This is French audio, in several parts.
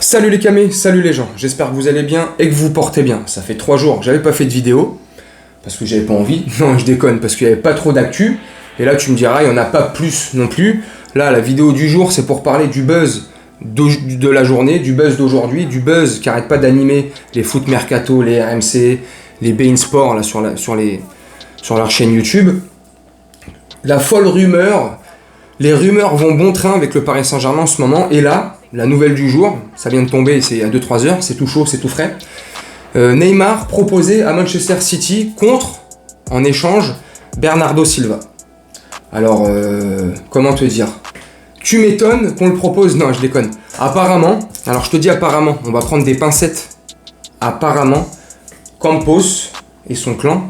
Salut les camés, salut les gens, j'espère que vous allez bien et que vous portez bien. Ça fait 3 jours que j'avais pas fait de vidéo, parce que j'avais pas envie, non je déconne, parce qu'il n'y avait pas trop d'actu. Et là tu me diras, il n'y en a pas plus non plus. Là la vidéo du jour c'est pour parler du buzz de la journée, du buzz d'aujourd'hui, du buzz qui arrête pas d'animer les foot mercato, les RMC, les beIN Sport là, sur leur chaîne YouTube. La folle rumeur, les rumeurs vont bon train avec le Paris Saint-Germain en ce moment, et là, la nouvelle du jour, ça vient de tomber, c'est il y a 2-3 heures, c'est tout chaud, c'est tout frais. Neymar proposé à Manchester City contre, en échange, Bernardo Silva. Alors, comment te dire? Tu m'étonnes qu'on le propose? Non, je déconne. Apparemment, alors je te dis apparemment, on va prendre des pincettes. Apparemment, Campos et son clan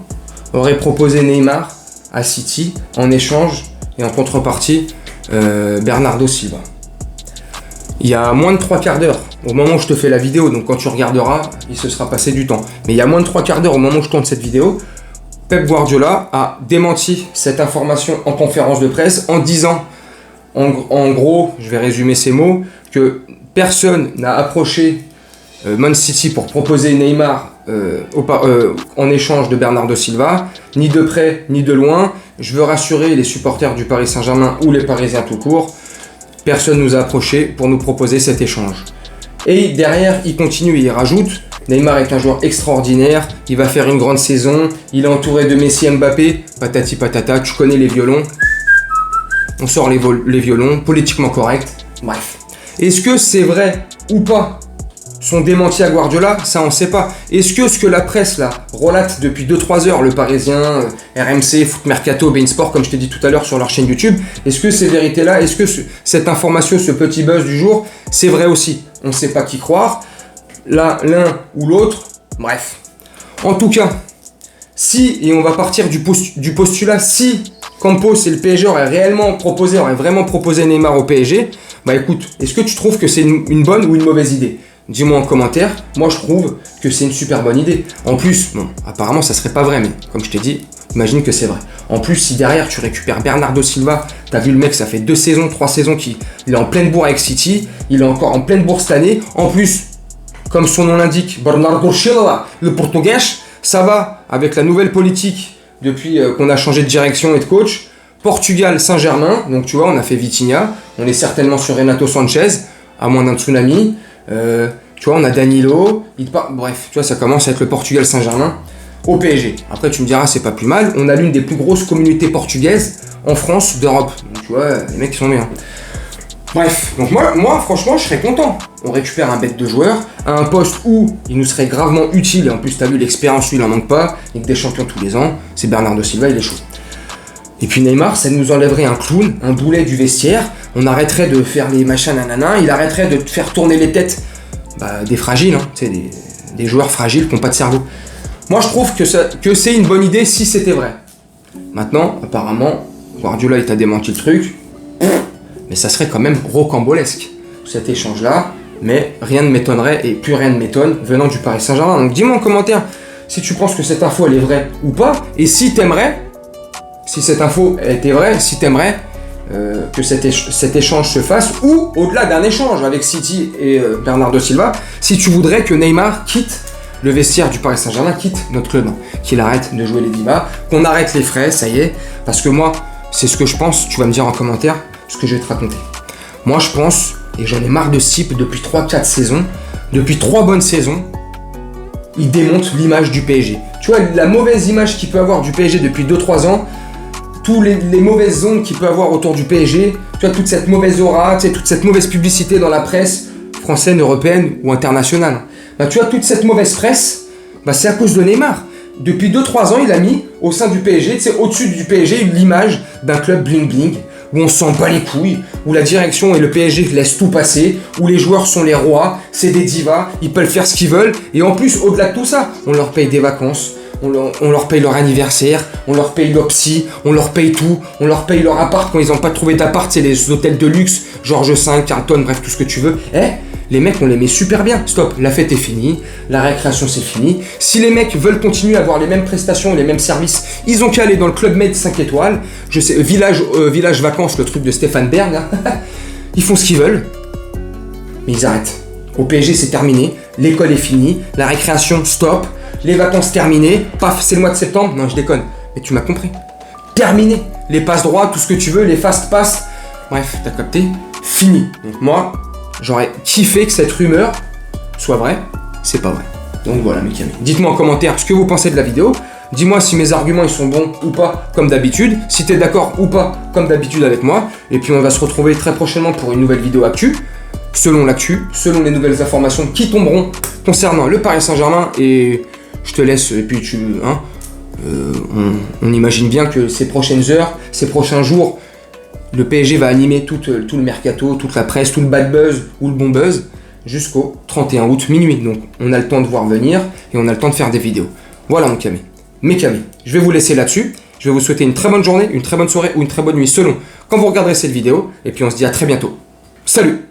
auraient proposé Neymar à City en échange et en contrepartie Bernardo Silva. Il y a moins de 3 quarts d'heure au moment où je te fais la vidéo, donc quand tu regarderas, il se sera passé du temps. Mais il y a moins de 3 quarts d'heure au moment où je tourne cette vidéo, Pep Guardiola a démenti cette information en conférence de presse en disant, en gros, je vais résumer ces mots, que personne n'a approché Man City pour proposer Neymar en échange de Bernardo Silva, ni de près ni de loin. Je veux rassurer les supporters du Paris Saint-Germain ou les Parisiens tout court, personne nous a approché pour nous proposer cet échange. Et derrière, il continue et il rajoute, Neymar est un joueur extraordinaire, il va faire une grande saison, il est entouré de Messi, Mbappé, patati patata, tu connais les violons, on sort les violons, politiquement correct, bref. Est-ce que c'est vrai ou pas son démenti à Guardiola? Ça on sait pas. Est-ce que ce que la presse là relate depuis 2-3 heures, le Parisien, RMC, Foot Mercato, beIN Sport, comme je t'ai dit tout à l'heure sur leur chaîne YouTube, est-ce que ces vérités là, est-ce que cette information, ce petit buzz du jour, c'est vrai aussi? On ne sait pas qui croire, l'un ou l'autre, bref. En tout cas, si, et on va partir du postulat, si Campos et le PSG auraient vraiment proposé Neymar au PSG, bah écoute, est-ce que tu trouves que c'est une bonne ou une mauvaise idée? Dis-moi en commentaire, moi je trouve que c'est une super bonne idée. En plus, bon, apparemment ça serait pas vrai, mais comme je t'ai dit, imagine que c'est vrai. En plus, si derrière tu récupères Bernardo Silva, t'as vu le mec, ça fait 2 saisons, 3 saisons qu'il est en pleine bourre avec City, il est encore en pleine bourre cette année. En plus, comme son nom l'indique, Bernardo Silva, le portugais, ça va avec la nouvelle politique depuis qu'on a changé de direction et de coach. Portugal, Saint-Germain, donc tu vois, on a fait Vitinha, on est certainement sur Renato Sanchez, à moins d'un tsunami. Tu vois, on a Danilo, bref, tu vois, ça commence à être le Portugal Saint-Germain au PSG. Après, tu me diras, c'est pas plus mal. On a l'une des plus grosses communautés portugaises en France, d'Europe. Donc, tu vois, les mecs, ils sont bien. Bref, donc moi, franchement, je serais content. On récupère un bête de joueur à un poste où il nous serait gravement utile. Et en plus, t'as vu, l'expérience, lui, il en manque pas. Ligue des Champions tous les ans. C'est Bernardo Silva, il est chaud. Et puis Neymar, ça nous enlèverait un clown, un boulet du vestiaire. On arrêterait de faire les machins nanana. Il arrêterait de faire tourner les têtes des fragiles, hein, des joueurs fragiles qui n'ont pas de cerveau. Moi, je trouve que c'est une bonne idée si c'était vrai. Maintenant, apparemment, Guardiola, il t'a démenti le truc. Mais ça serait quand même rocambolesque, cet échange-là. Mais rien ne m'étonnerait, et plus rien ne m'étonne, venant du Paris Saint-Germain. Donc dis-moi en commentaire si tu penses que cette info, elle est vraie ou pas. Et si t'aimerais, si cette info était vraie, si t'aimerais que cet échange se fasse, ou au-delà d'un échange avec City et Bernardo Silva, si tu voudrais que Neymar quitte le vestiaire du Paris Saint-Germain, quitte notre club, qu'il arrête de jouer les divas, qu'on arrête les frais, ça y est, parce que moi, c'est ce que je pense, tu vas me dire en commentaire ce que je vais te raconter. Moi, je pense, et j'en ai marre de ce type depuis 3-4 saisons, depuis 3 bonnes saisons, il démonte l'image du PSG. Tu vois, la mauvaise image qu'il peut avoir du PSG depuis 2-3 ans, tous les mauvaises ondes qu'il peut avoir autour du PSG, tu vois, toute cette mauvaise aura, tu sais, toute cette mauvaise publicité dans la presse française, européenne ou internationale. Bah, tu vois, toute cette mauvaise presse, bah, c'est à cause de Neymar. Depuis 2-3 ans, il a mis au sein du PSG, tu sais, au-dessus du PSG, l'image d'un club bling-bling, où on s'en bat les couilles, où la direction et le PSG laissent tout passer, où les joueurs sont les rois, c'est des divas, ils peuvent faire ce qu'ils veulent, et en plus, au-delà de tout ça, on leur paye des vacances, on leur paye leur anniversaire, on leur paye leur psy, on leur paye tout, on leur paye leur appart quand ils n'ont pas trouvé d'appart, c'est les hôtels de luxe, Georges V, Carlton, bref, tout ce que tu veux. Les mecs, on les met super bien. Stop, la fête est finie, la récréation c'est fini. Si les mecs veulent continuer à avoir les mêmes prestations et les mêmes services, ils ont qu'à aller dans le Club Med 5 étoiles, je sais, village vacances, le truc de Stéphane Bern, ils font ce qu'ils veulent, mais ils arrêtent. Au PSG, c'est terminé. L'école est finie. La récréation, stop. Les vacances terminées. Paf, c'est le mois de septembre. Non, je déconne. Mais tu m'as compris. Terminé. Les passes droits, tout ce que tu veux, les fast pass. Bref, t'as capté. Fini. Donc moi, j'aurais kiffé que cette rumeur soit vraie. C'est pas vrai. Donc voilà mes amis. Dites-moi en commentaire ce que vous pensez de la vidéo. Dis-moi si mes arguments ils sont bons ou pas comme d'habitude. Si t'es d'accord ou pas comme d'habitude avec moi. Et puis on va se retrouver très prochainement pour une nouvelle vidéo actu. Selon l'actu, selon les nouvelles informations qui tomberont concernant le Paris Saint-Germain. Et je te laisse, et puis on imagine bien que ces prochaines heures, ces prochains jours, le PSG va animer tout le mercato, toute la presse, tout le bad buzz ou le bon buzz jusqu'au 31 août minuit. Donc on a le temps de voir venir et on a le temps de faire des vidéos. Voilà mon Camé. Mes Camé, je vais vous laisser là-dessus. Je vais vous souhaiter une très bonne journée, une très bonne soirée ou une très bonne nuit selon quand vous regarderez cette vidéo. Et puis on se dit à très bientôt. Salut!